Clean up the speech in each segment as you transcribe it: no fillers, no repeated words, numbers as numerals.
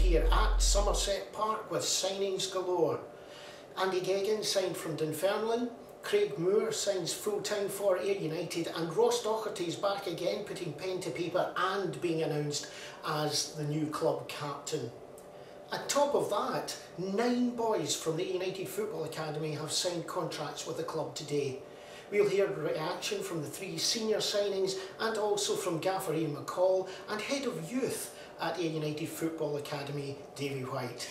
here at Somerset Park with signings galore. Andy Geggan signed from Dunfermline, Craig Moore signs full-time for Ayr United, and Ross Docherty is back again, putting pen to paper and being announced as the new club captain. On top of that, 9 boys from the Ayr United Football Academy have signed contracts with the club today. We'll hear reaction from the 3 senior signings and also from Gaffer McCall and Head of Youth at Ayr United Football Academy, Davie White.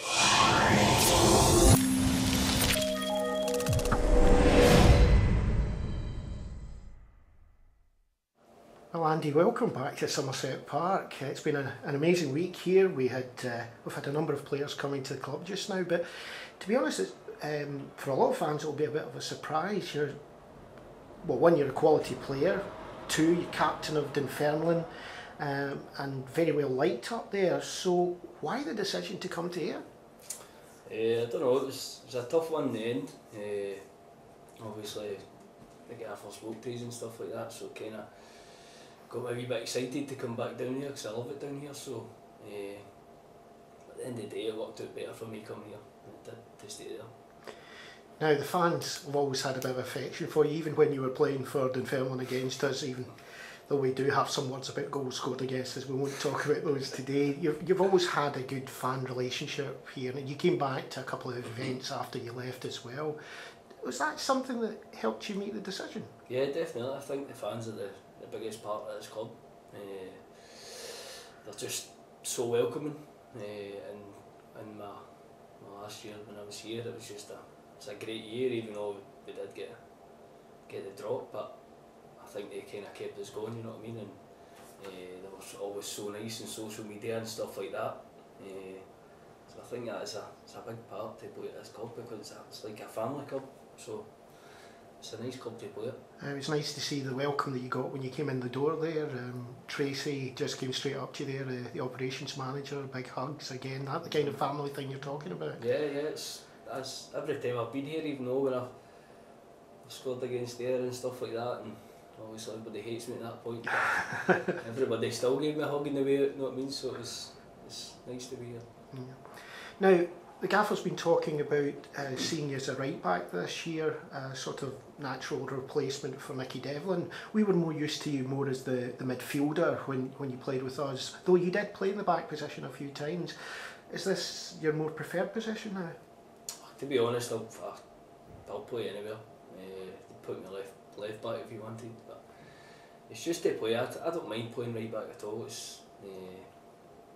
Well, Andy, welcome back to Somerset Park. It's been an amazing week here. We've had a number of players coming to the club just now, but to be honest, for a lot of fans, it'll be a bit of a surprise. One, you're a quality player. 2, you're captain of Dunfermline, and very well liked up there. So, why the decision to come to Ayr? I don't know. It was a tough one in the end. Obviously, the Gaffer spoke to us and stuff like that, so kind of got me a wee bit excited to come back down here because I love it down here. So, at the end of the day, it worked out better for me coming here than to stay there. Now, the fans have always had a bit of affection for you, even when you were playing for Dunfermline against us, even though we do have some words about goals scored against us. We won't talk about those today. You've always had a good fan relationship here, and you came back to a couple of events after you left as well. Was that something that helped you make the decision? Yeah, definitely. I think the fans are the biggest part of this club. They're just so welcoming, and my last year when I was here, it was just a great year, even though we did get the drop, but I think they kind of kept us going, you know what I mean, and they were always so nice on social media and stuff like that. So I think that is a big part to play at this club, because it's like a family club, so it's a nice club to play at. It was nice to see the welcome that you got when you came in the door there. Tracy just came straight up to you there, the operations manager, big hugs again, that the kind of family thing you're talking about. Yeah, it's every time I've been here, even though when I've scored against Ayr and stuff like that, and obviously everybody hates me at that point, but everybody still gave me a hug in the way, you know what I mean, so it's nice to be here. Yeah. Now, the Gaffer's been talking about seeing you as a right back this year, a sort of natural replacement for Mickey Devlin. We were more used to you more as the midfielder when you played with us, though you did play in the back position a few times. Is this your more preferred position now? To be honest, I'll play anywhere. Put me left back if you wanted, but it's just to play. I don't mind playing right back at all. It's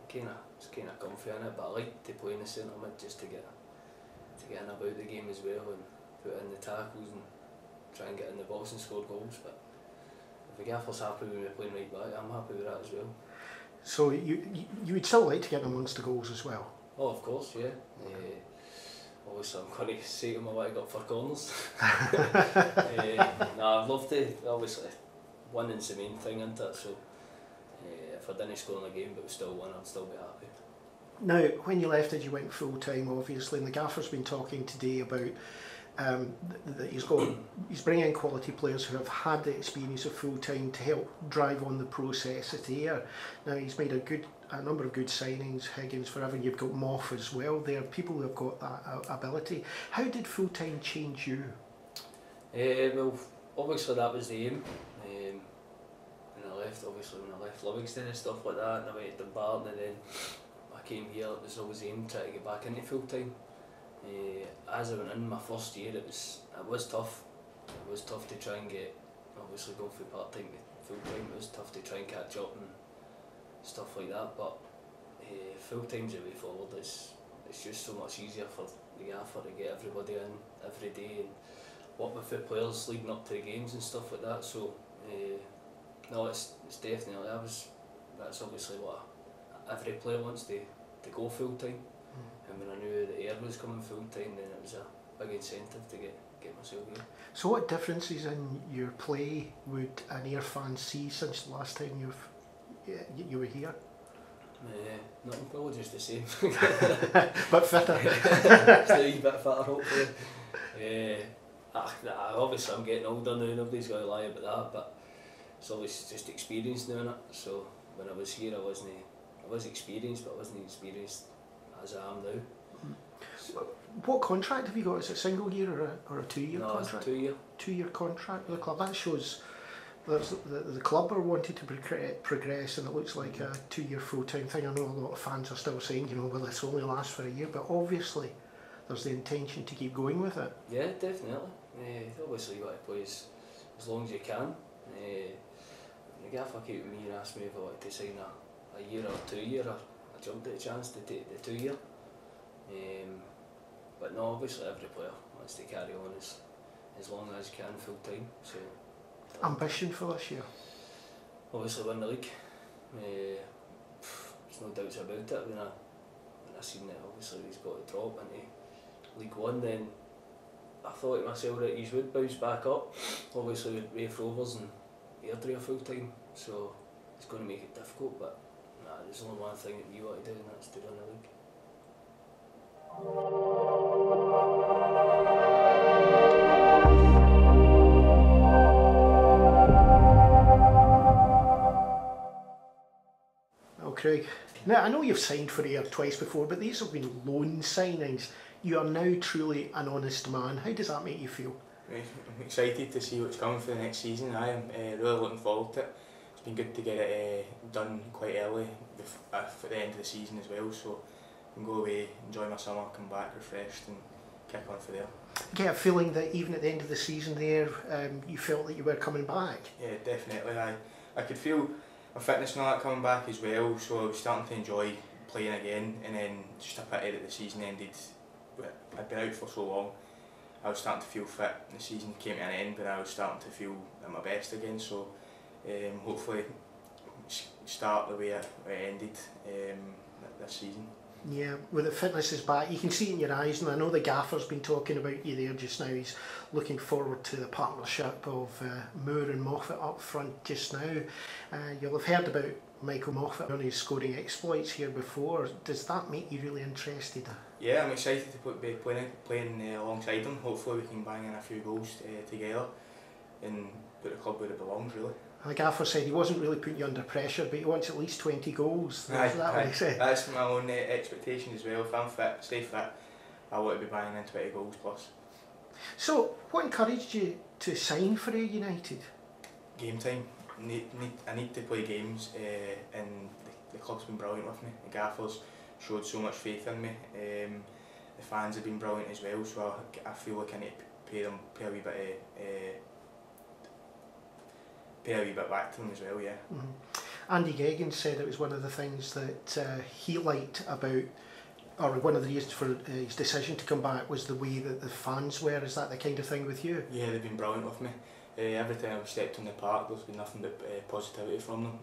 kind of comfy in it, but I like to play in the centre mid just to get in about the game as well, and put in the tackles and try and get in the box and score goals. But if the Gaffer's happy with me playing right back, I'm happy with that as well. So you would still like to get amongst the goals as well? Oh, of course, yeah. Obviously, I'm going to say to him what I got for corners. I'd love to. Obviously, winning's the main thing, isn't it? So, if I didn't score in a game but we still won, I'd still be happy. Now, when you left, you went full time, obviously, and the Gaffer's been talking today about that he's bringing in quality players who have had the experience of full time to help drive on the process at Ayr. Now, he's made a number of good signings, Higgins forever. You've got Moff as well. There are people who have got that ability. How did full time change you? Well, obviously that was the aim. When I left Livingston and stuff like that, and I went to Dunbarton, and then I came here. It was always the aim to get back into full time. As I went in my first year, it was tough. It was tough to try and get, obviously going from part time to full time. It was tough to try and catch up and stuff like that. But full time's the way forward. It's just so much easier for the Gaffer to get everybody in every day and work with the players leading up to the games and stuff like that. So no, it's definitely that's obviously what every player wants to go full time. And when I knew that Ayr was coming full time, then it was a big incentive to get myself here. So what differences in your play would an Ayr fan see since the last time you were here? Nothing, probably just the same. But fitter. Just a wee bit fitter, hopefully. Obviously I'm getting older now, nobody's going to lie about that, but it's always just experience now, innit? So when I was here I was experienced, but I wasn't experienced as I am now. What contract have you got? Is it a single year or a 2 year contract? No, it's 2 year. 2 year contract with the club. That shows the club are wanting to progress, and it looks like a 2 year full time thing. I know a lot of fans are still saying, you know, well, this only lasts for a year, but obviously there's the intention to keep going with it. Yeah, definitely. Obviously you want to play as long as you can. The Gaffer came to me and asked me if I wanted to sign a year or 2 year. I jumped at the chance to take the 2 year. But no, obviously every player wants to carry on as long as you can full time. So ambition for this year? Obviously win the league. There's no doubts about it. When I seen that obviously he's got to drop into League One, then I thought to myself that he would bounce back up. Obviously with Rafe Rovers and Airdrie full time, so it's going to make it difficult. But nah, there's only one thing that we want to do, and that's to win the league. Well, Craig, now I know you've signed for Ayr twice before, but these have been loan signings. You are now truly an honest man. How does that make you feel? I'm excited to see what's coming for the next season. I am really looking forward to it. It's been good to get it done quite early for the end of the season as well, so I can go away, enjoy my summer, come back refreshed and kick on for there. I get a feeling that even at the end of the season there, you felt that you were coming back. Yeah, definitely. I could feel my fitness and all that coming back as well, so I was starting to enjoy playing again, and then just a pity that the season ended. I'd been out for so long. I was starting to feel fit. The season came to an end and I was starting to feel at my best again, so hopefully start the way it ended this season. Yeah, with the fitness is back, you can see it in your eyes, and I know the Gaffer's been talking about you there just now. He's looking forward to the partnership of Moore and Moffat up front just now. You'll have heard about Michael Moffat and his scoring exploits here before. Does that make you really interested? Yeah, I'm excited to be playing alongside him. Hopefully we can bang in a few goals together and put the club where it belongs, really. The Gaffer said he wasn't really putting you under pressure, but he wants at least 20 goals. Is that what he said? That's my own expectation as well. If I'm fit, stay fit, I want to be banging in 20 goals plus. So, what encouraged you to sign for Ayr United? Game time. I need to play games, and the club's been brilliant with me. The Gaffer's showed so much faith in me. The fans have been brilliant as well, so I feel like I need to pay a wee bit back to them as well, yeah. Mm-hmm. Andy Geggan said it was one of the things that he liked about, or one of the reasons for his decision to come back was the way that the fans were. Is that the kind of thing with you? Yeah, they've been brilliant with me. Every time I've stepped on the park, there's been nothing but positivity from them.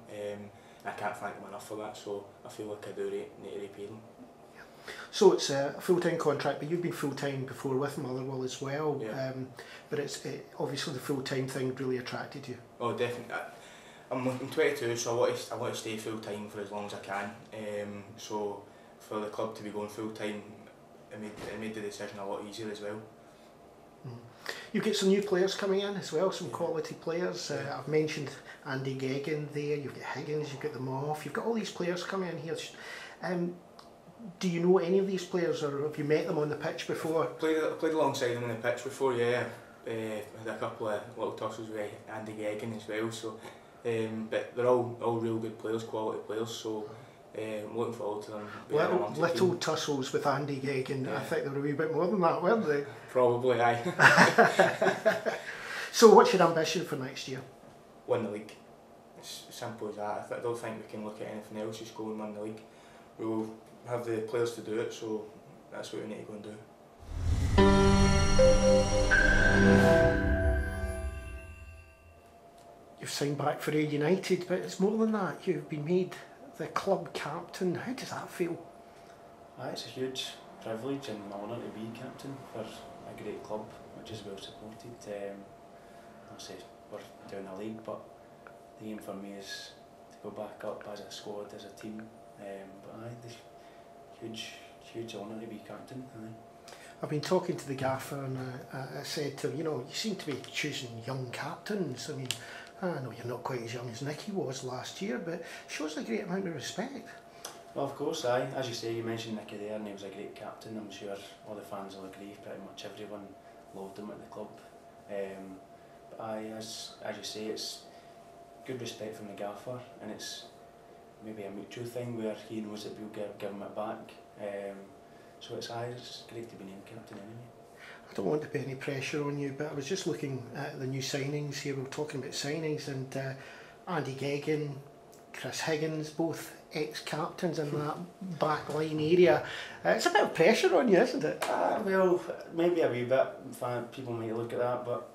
I can't thank them enough for that, so I feel like I do need to repay them. So it's a full-time contract, but you've been full-time before with Motherwell as well. Yeah. But obviously the full-time thing really attracted you. Oh, definitely. I'm 22, so I want to stay full-time for as long as I can. So for the club to be going full-time, it made the decision a lot easier as well. You get some new players coming in as well, some quality players. I've mentioned Andy Geggan there, you've got Higgins, you've got the Moff, you've got all these players coming in here. Do you know any of these players, or have you met them on the pitch before? I played alongside them on the pitch before, yeah. Had a couple of little tussles with Andy Geggan as well, so but they're all real good players, quality players, so I'm looking forward to them. Little tussles with Andy Geggan, yeah. I think they were a wee bit more than that, weren't they? Probably, aye. So what's your ambition for next year? Win the league. It's as simple as that. I don't think we can look at anything else, just go and win the league. We will have the players to do it, so that's what we need to go and do. You've signed back for Ayr United, but it's more than that. You've been made the club captain. How does that feel? It's a huge privilege and honour to be captain for a great club which is well supported. Obviously we're doing a league, but the aim for me is to go back up as a squad, as a team. But it's huge honour to be captain. I've been talking to the Gaffer, and I said to him, you seem to be choosing young captains. I mean, I know you're not quite as young as Nicky was last year, but shows a great amount of respect. Well, of course, aye. As you say, you mentioned Nicky there, and he was a great captain. I'm sure all the fans will agree. Pretty much everyone loved him at the club. But aye, as you say, it's good respect from the Gaffer, and it's maybe a mutual thing where he knows that we'll give him it back. So it's great to be named captain anyway. I don't want to put any pressure on you, but I was just looking at the new signings here. We were talking about signings, and Andy Geggan, Chris Higgins, both ex-captains in that back line area. It's a bit of pressure on you, isn't it? Well, maybe a wee bit. People might look at that, but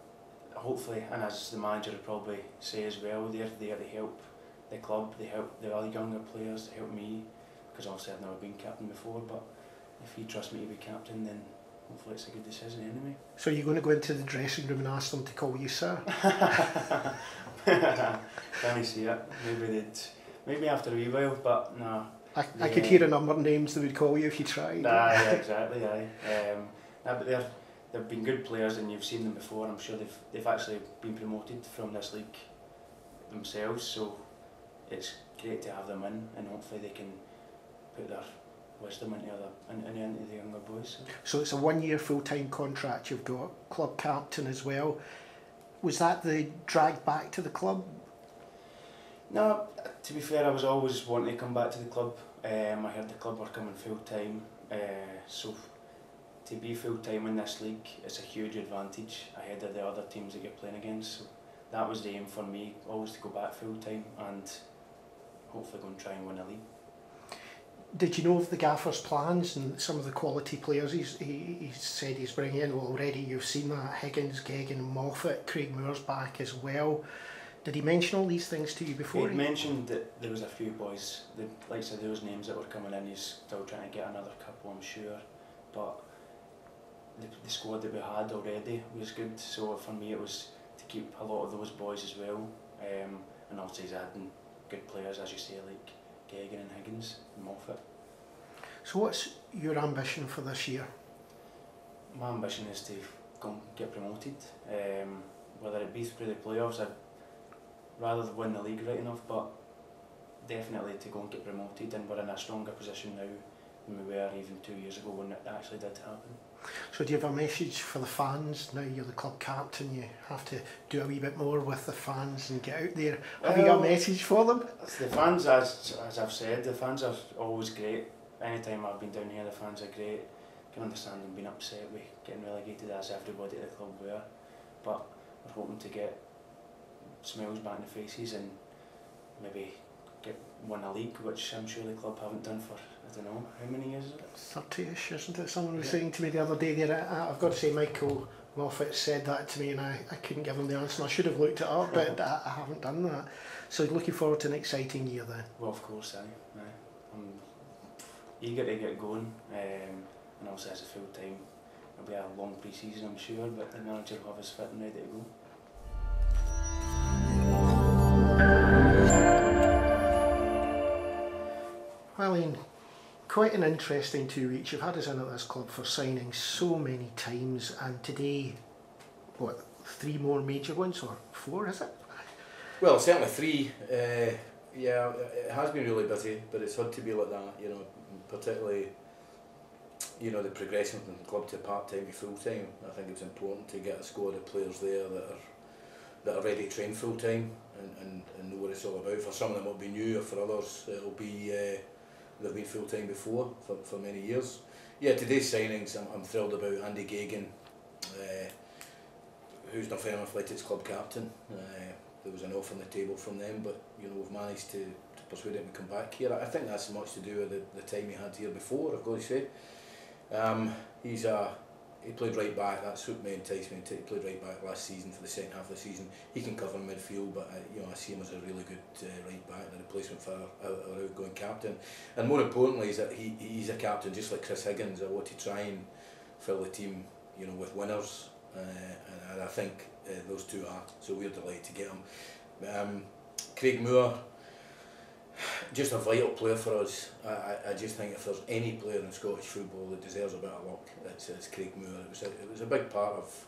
hopefully, and as the manager would probably say as well, they're there to help the club, they help the other younger players, they help me, because obviously I've never been captain before, but if he trusts me to be captain, then hopefully it's a good decision anyway. So you're going to go into the dressing room and ask them to call you sir? Can you see it? Maybe after a wee while, but no. I could hear a number of names they would call you if you tried. Yeah, exactly, aye. But they've been good players, and you've seen them before. I'm sure they've actually been promoted from this league themselves, so it's great to have them in, and hopefully they can put their wisdom into the younger boys. So it's a 1-year full-time contract. You've got club captain as well. Was that the drag back to the club? No, to be fair, I was always wanting to come back to the club. I heard the club were coming full-time, so to be full-time in this league is a huge advantage ahead of the other teams that you're playing against. So that was the aim for me, always to go back full-time and hopefully go and try and win a league. Did you know of the Gaffer's plans and some of the quality players he said he's bringing in? Well, already you've seen that, Higgins, Geggan, Moffat, Craig Moore's back as well. Did he mention all these things to you before? He mentioned that there was a few boys, the likes of those names that were coming in. He's still trying to get another couple, I'm sure, but the squad that we had already was good, so for me it was to keep a lot of those boys as well, and also he's adding good players, as you say, like Geggan and Higgins and Moffat. So what's your ambition for this year? My ambition is to go and get promoted, whether it be through the playoffs. I'd rather win the league right enough, but definitely to go and get promoted, and we're in a stronger position now than we were even 2 years ago when it actually did happen. So do you have a message for the fans? Now you're the club captain, you have to do a wee bit more with the fans and get out there. Have you got a message for them? The fans, as I've said, the fans are always great. Anytime I've been down here, the fans are great. I can understand them being upset with getting relegated, as everybody at the club were, but we're hoping to get smiles back in the faces and maybe win a league, which I'm sure the club haven't done for, I don't know, how many years is it? 30ish, isn't it? Someone was saying to me the other day there, I've got to say Michael Moffat said that to me, and I couldn't give him the answer, and I should have looked it up, but I haven't done that. So looking forward to an exciting year then? Well, of course, aye. I'm eager to get going, and also as a full time, it'll be a long pre-season I'm sure, but the manager will have us fit and ready to go. Well, Ian, quite an interesting 2 weeks. You've had us in at this club for signing so many times, and today, what, 3 more major ones, or 4, is it? Well, certainly 3. Yeah, it has been really busy, but it's had to be like that, you know, particularly, you know, the progression from the club to part-time to full-time. I think it's important to get a squad of players there that are ready to train full-time and know what it's all about. For some of them it'll be new, or for others it'll be they've been full-time before for many years. Yeah, today's signings, I'm thrilled about Andy Geggan, who's Dunfermline Athletics club captain. There was an offer on the table from them, but you know, we've managed to persuade him to come back here. I think that's much to do with the time he had here before, I've got to say. He played right back, that suited me, enticed me. He played right back last season for the second half of the season. He can cover midfield, but you know, I see him as a really good right back, the replacement for our outgoing captain. And more importantly is that he's a captain just like Chris Higgins. I want to try and fill the team, you know, with winners, and I think those two are. So we're delighted to get him. Craig Moore, just a vital player for us. I just think if there's any player in Scottish football that deserves a bit of luck, it's Craig Moore. It was a big part of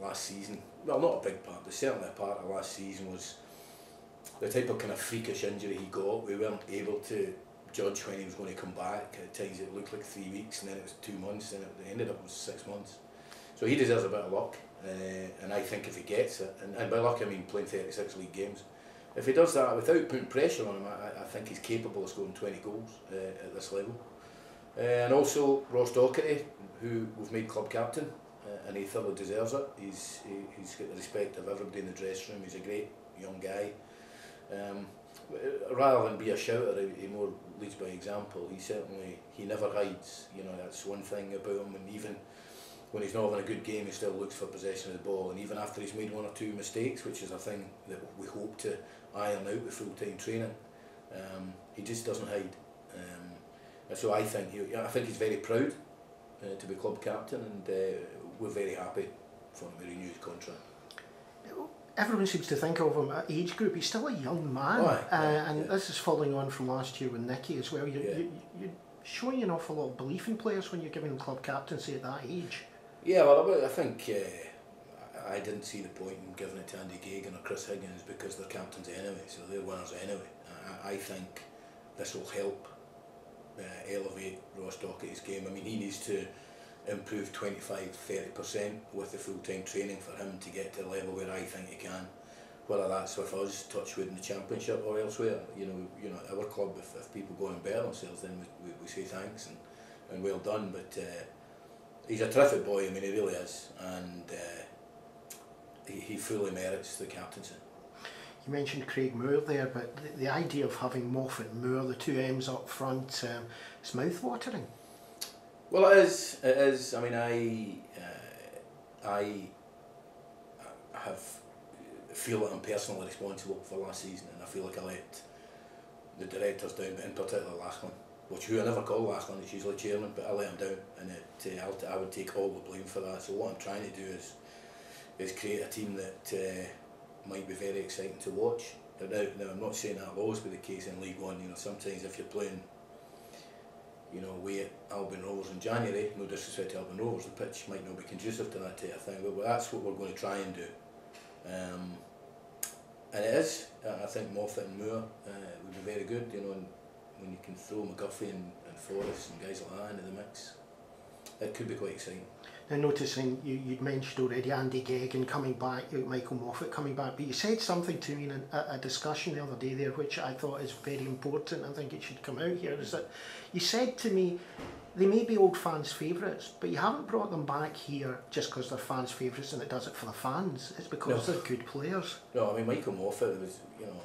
last season. Well, not a big part, but certainly a part of last season was the type of kind of freakish injury he got. We weren't able to judge when he was going to come back. At times it looked like 3 weeks, and then it was 2 months, and it ended up with 6 months. So he deserves a bit of luck, and I think if he gets it, and by luck I mean playing 36 league games, if he does that without putting pressure on him, I think he's capable of scoring 20 goals at this level. And also Ross Docherty, who we've made club captain, and he thoroughly deserves it. He's got the respect of everybody in the dressing room. He's a great young guy. Rather than be a shouter, he more leads by example. He never hides. You know, that's one thing about him. And even when he's not having a good game, he still looks for possession of the ball. And even after he's made 1 or 2 mistakes, which is a thing that we hope to iron out with full-time training, he just doesn't hide. And so I think he's very proud to be club captain, and we're very happy for him to renew his contract. Everyone seems to think of him at age group. He's still a young man, and this is following on from last year with Nicky as well. You're showing an awful lot of belief in players when you're giving them club captaincy at that age. Yeah, well, I think I didn't see the point in giving it to Andy Geggan or Chris Higgins because they're captains anyway, so they're winners anyway. I think this will help elevate Ross Docherty's game. I mean, he needs to improve 25-30% with the full-time training for him to get to the level where I think he can. Whether that's with us, Touchwood in the Championship or elsewhere, you know, our club, if people go and better themselves, then we say thanks and well done. But he's a terrific boy. I mean, he really is, and he fully merits the captaincy. You mentioned Craig Moore there, but the idea of having Moffat and Moore, the 2 M's up front, is mouth-watering. Well, it is. I mean, I feel that I'm personally responsible for last season, and I feel like I let the directors down, but in particular Lachlan, who I never call Lachlan, it's usually chairman, but I let him down, and I would take all the blame for that. So what I'm trying to do is create a team that might be very exciting to watch. Now I'm not saying that will always be the case in League One. You know, sometimes if you're playing, you know, away at Albion Rovers in January, no disrespect to Albion Rovers, the pitch might not be conducive to that type of thing, but that's what we're going to try and do. And it is. I think Moffat and Moore would be very good, you know, and when you can throw McGuffey and Forrest and guys like that into the mix, it could be quite exciting. Now, noticing you'd mentioned already Andy Geggan coming back, Michael Moffat coming back, but you said something to me in a discussion the other day there which I thought is very important. I think it should come out here, is that you said to me they may be old fans' favourites, but you haven't brought them back here just because they're fans' favourites and it does it for the fans. It's because they're good players. No, I mean, Michael Moffat was, you know,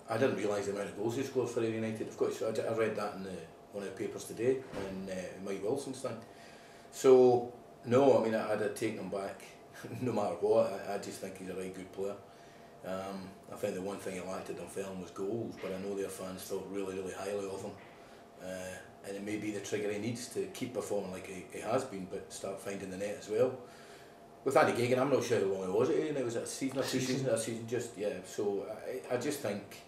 I didn't realise the amount of goals he scored for Ayr United. Of course, I read that in one of the papers today, in Mike Wilson's thing. So, no, I mean, I'd have taken him back no matter what. I just think he's a right good player. I think the one thing he lacked at Dunfermline was goals, but I know their fans thought really, really highly of him. And it may be the trigger he needs to keep performing like he has been, but start finding the net as well. With Andy Geggan, I'm not sure how long it was. It was a season or 2 seasons, a season, just, yeah. So I just think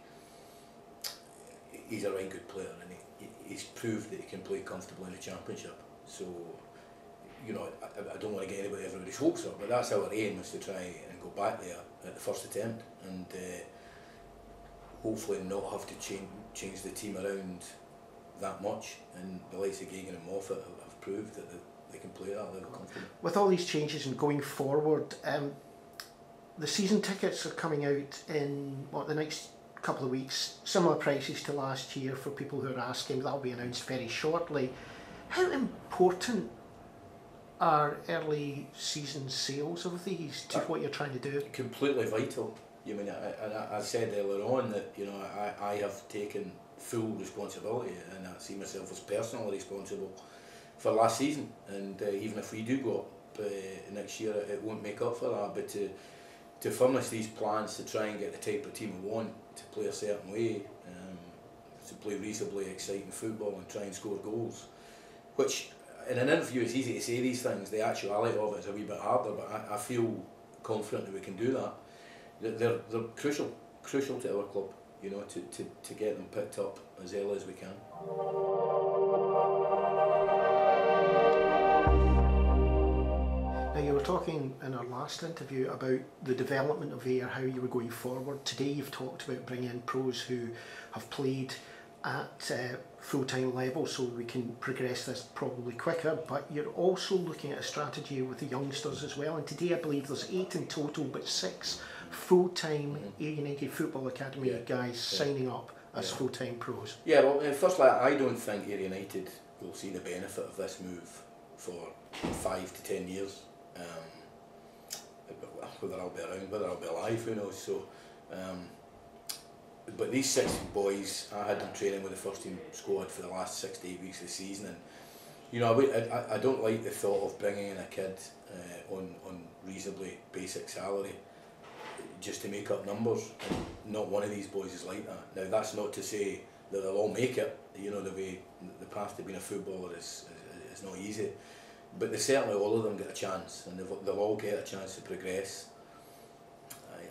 he's a right good player, and he's proved that he can play comfortably in the Championship. So, you know, I don't want to get everybody's hopes up, but that's our aim, is to try and go back there at the first attempt, and hopefully not have to change the team around that much. And the likes of Geggan and Moffat have proved that they can play that level comfortably. With all these changes and going forward, the season tickets are coming out in the next couple of weeks. Similar prices to last year for people who are asking. That'll be announced very shortly. How important are early season sales of these to what you're trying to do? Completely vital. You mean, I said earlier on that, you know, I have taken full responsibility, and I see myself as personally responsible for last season. And even if we do go up next year, it won't make up for that. But to furnish these plans to try and get the type of team we want to play a certain way, to play reasonably exciting football and try and score goals, which in an interview it's easy to say these things, the actuality of it is a wee bit harder, but I feel confident that we can do that. They're crucial to our club, you know, to get them picked up as early as we can. Now, you were talking in our last interview about the development of Ayr, how you were going forward. Today you've talked about bringing in pros who have played at full-time level so we can progress this probably quicker, but you're also looking at a strategy with the youngsters as well, and today I believe there's 8 in total but 6 full-time Ayr United Football Academy guys signing up as full-time pros. Yeah, well, firstly, I don't think Ayr United will see the benefit of this move for 5 to 10 years. Whether I'll be around, whether I'll be alive, who knows. So, but these 6 boys, I had them training with the first team squad for the last 6 to 8 weeks of the season, and you know, I don't like the thought of bringing in a kid on reasonably basic salary just to make up numbers. And not one of these boys is like that. Now, that's not to say that they'll all make it. You know, the path to being a footballer is not easy, but they certainly all of them get a chance, and they'll all get a chance to progress.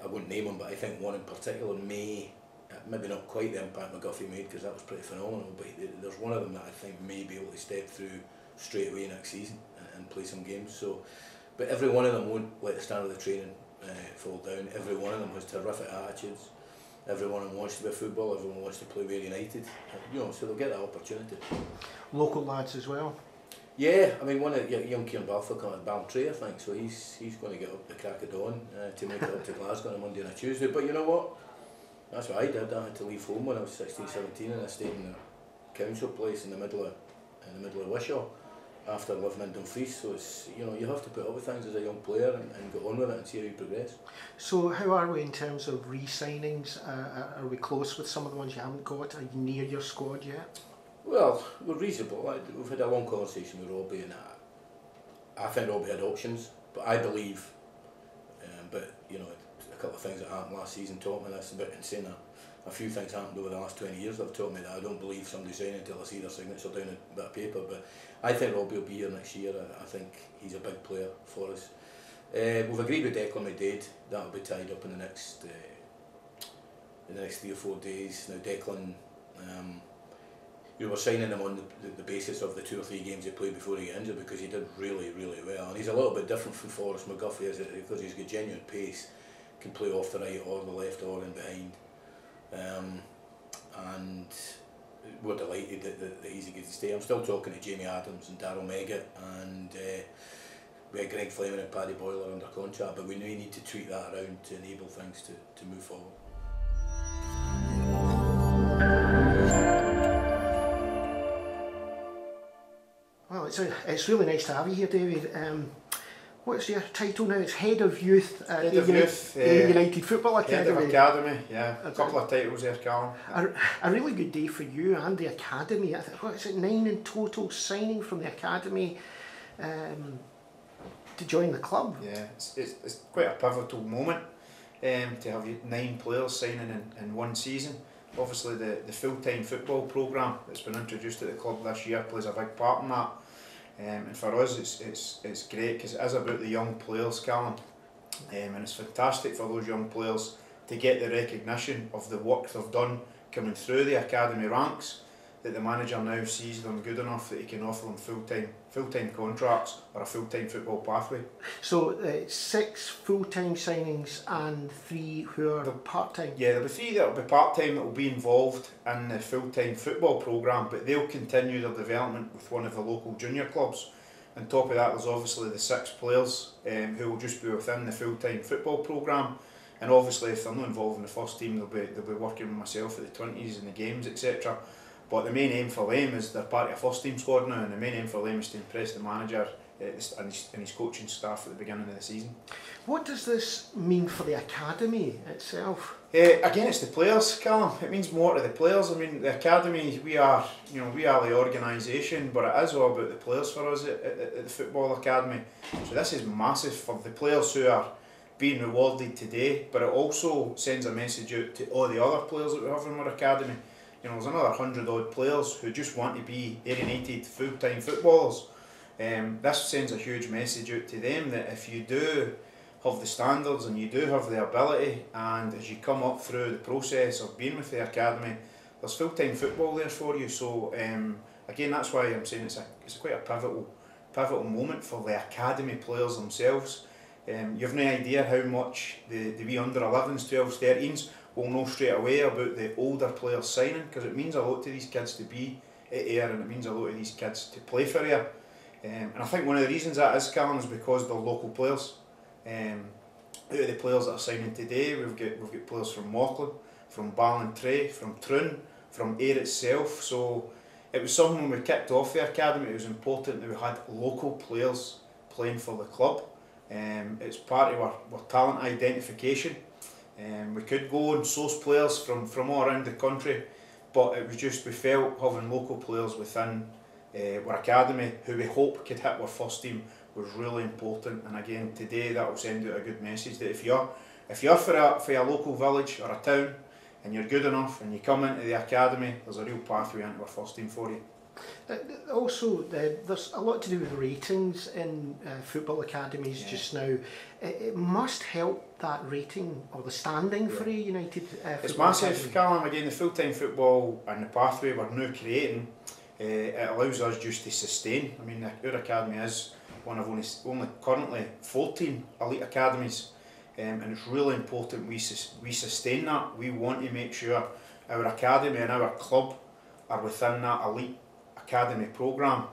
I wouldn't name them, but I think one in particular may, maybe not quite the impact McGuffey made, because that was pretty phenomenal, but there's one of them that I think may be able to step through straight away next season and play some games. So, but every one of them won't let the standard of training fall down. Every one of them has terrific attitudes. Every one of them wants to be a footballer. Everyone wants to play with United. You know, so they'll get that opportunity. Local lads as well. Yeah, I mean, one of young Kieran Balfour coming at Baltray, I think, so he's going to get up the crack of dawn to make it up to Glasgow on a Monday and a Tuesday. But you know what? That's what I did. I had to leave home when I was 16, 17, and I stayed in a council place in the middle of Wishaw after living in Dumfries. So it's, you know, you have to put up with things as a young player and get on with it and see how you progress. So how are we in terms of re-signings? Are we close with some of the ones you haven't got? Are you near your squad yet? Well, we're reasonable. We've had a long conversation with Robbie, and I think Robbie had options, but I believe, but you know, a couple of things that happened last season taught me this, but in saying that, a few things happened over the last 20 years that have taught me that I don't believe somebody signing until I see their signature down a bit of paper. But I think Robbie will be here next year. I think he's a big player for us. We've agreed with Declan McDade that will be tied up in the next 3 or 4 days. Now Declan, you know, we're signing him on the basis of the 2 or 3 games he played before he got injured, because he did really, really well. And he's a little bit different from Forrest McGuffey, is it? Because he's got genuine pace, can play off the right or the left or in behind. And we're delighted that he's a good stay. I'm still talking to Jamie Adams and Darryl Meggett, and we had Greg Fleming and Paddy Boyler under contract, but we may need to tweak that around to enable things to move forward. Well, it's really nice to have you here, David. What's your title now? It's Head of Youth at Ayr United Football Academy. Head of Academy, yeah. A couple of titles there, Callum. A really good day for you and the Academy. What is it, 9 in total signing from the Academy to join the club? Yeah, it's quite a pivotal moment to have 9 players signing in one season. Obviously the full-time football programme that's been introduced at the club this year plays a big part in that. And for us it's great, because it is about the young players, Callum, and it's fantastic for those young players to get the recognition of the work they've done coming through the academy ranks, that the manager now sees them good enough that he can offer them full-time contracts or a full-time football pathway. So 6 full-time signings and 3 who are part-time? Yeah, there'll be 3 that will be part-time that will be involved in the full-time football programme, but they'll continue their development with one of the local junior clubs. On top of that, there's obviously the 6 players who will just be within the full-time football programme, and obviously if they're not involved in the first team, they'll be working with myself at the 20s and the games, etc. But the main aim for them is they're part of a first team squad now, and the main aim for them is to impress the manager and his coaching staff at the beginning of the season. What does this mean for the academy itself? Again, it's the players, Callum. It means more to the players. I mean, the academy, we are the organisation, but it is all about the players for us at the football academy. So this is massive for the players who are being rewarded today, but it also sends a message out to all the other players that we have in our academy. You know, there's another 100 odd players who just want to be Ayr United full-time footballers. This sends a huge message out to them that if you do have the standards and you do have the ability, and as you come up through the process of being with the academy, there's full-time football there for you. So again, that's why I'm saying it's quite a pivotal moment for the academy players themselves. You've no idea how much the wee under 11s, 12s, 13s will know straight away about the older players signing, because it means a lot to these kids to be at Ayr, and it means a lot to these kids to play for Ayr. And I think one of the reasons that is, Callum, is because they're local players. Out of the players that are signing today, we've got players from Mauchline, from Ballintrae, from Troon, from Ayr itself. So it was something when we kicked off the academy, it was important that we had local players playing for the club. It's part of our talent identification. We could go and source players from all around the country, but it was just, we felt having local players within our academy who we hope could hit our first team was really important. And again, today that will send out a good message that if you're for a local village or a town and you're good enough and you come into the academy, there's a real pathway into our first team for you. Also, there's a lot to do with ratings in football academies just now. It must help that rating or the standing for Ayr United It's Football massive, Academy. Callum. Again, the full-time football and the pathway we're now creating, it allows us just to sustain. I mean, our academy is one of only currently 14 elite academies, and it's really important we sustain that. We want to make sure our academy and our club are within that elite academy programme,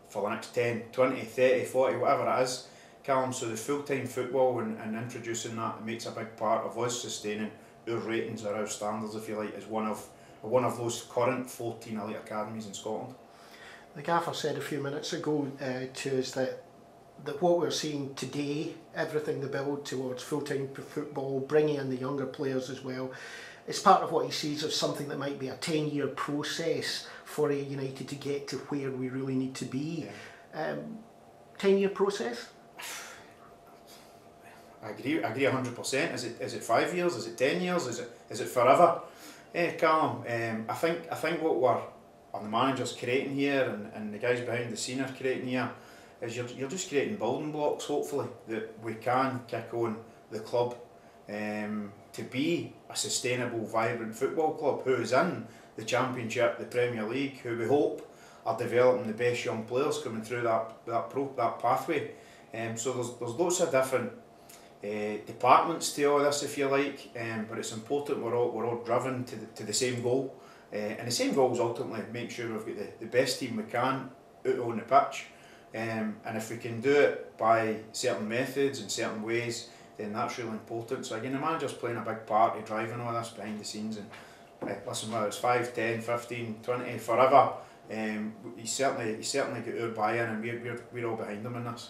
for the next 10, 20, 30, 40, whatever it is, Callum. So the full-time football and introducing that makes a big part of us sustaining our ratings or our standards, if you like, as one of those current 14 elite academies in Scotland. The Gaffer said a few minutes ago to us that what we're seeing today, everything the build towards full-time football, bringing in the younger players as well, it's part of what he sees as something that might be a 10-year process for Ayr United to get to where we really need to be. 10-year process? I agree 100%. Is it 5 years? Is it 10 years? Is it forever? Callum, I think what the manager's creating here and the guys behind the scene are creating here is you're just creating building blocks, hopefully, that we can kick on the club to be a sustainable, vibrant football club who is in the Championship, the Premier League, who we hope are developing the best young players coming through that pathway. So there's lots of different departments to all this, if you like, but it's important we're all driven to the same goal, and the same goal is ultimately make sure we've got the best team we can out on the pitch, and if we can do it by certain methods and certain ways, then that's really important. So again, the manager's playing a big part of driving all this behind the scenes, and listen, whether it's 5, 10, 15, 20, forever, he's certainly got our buy-in, and we're all behind him in this.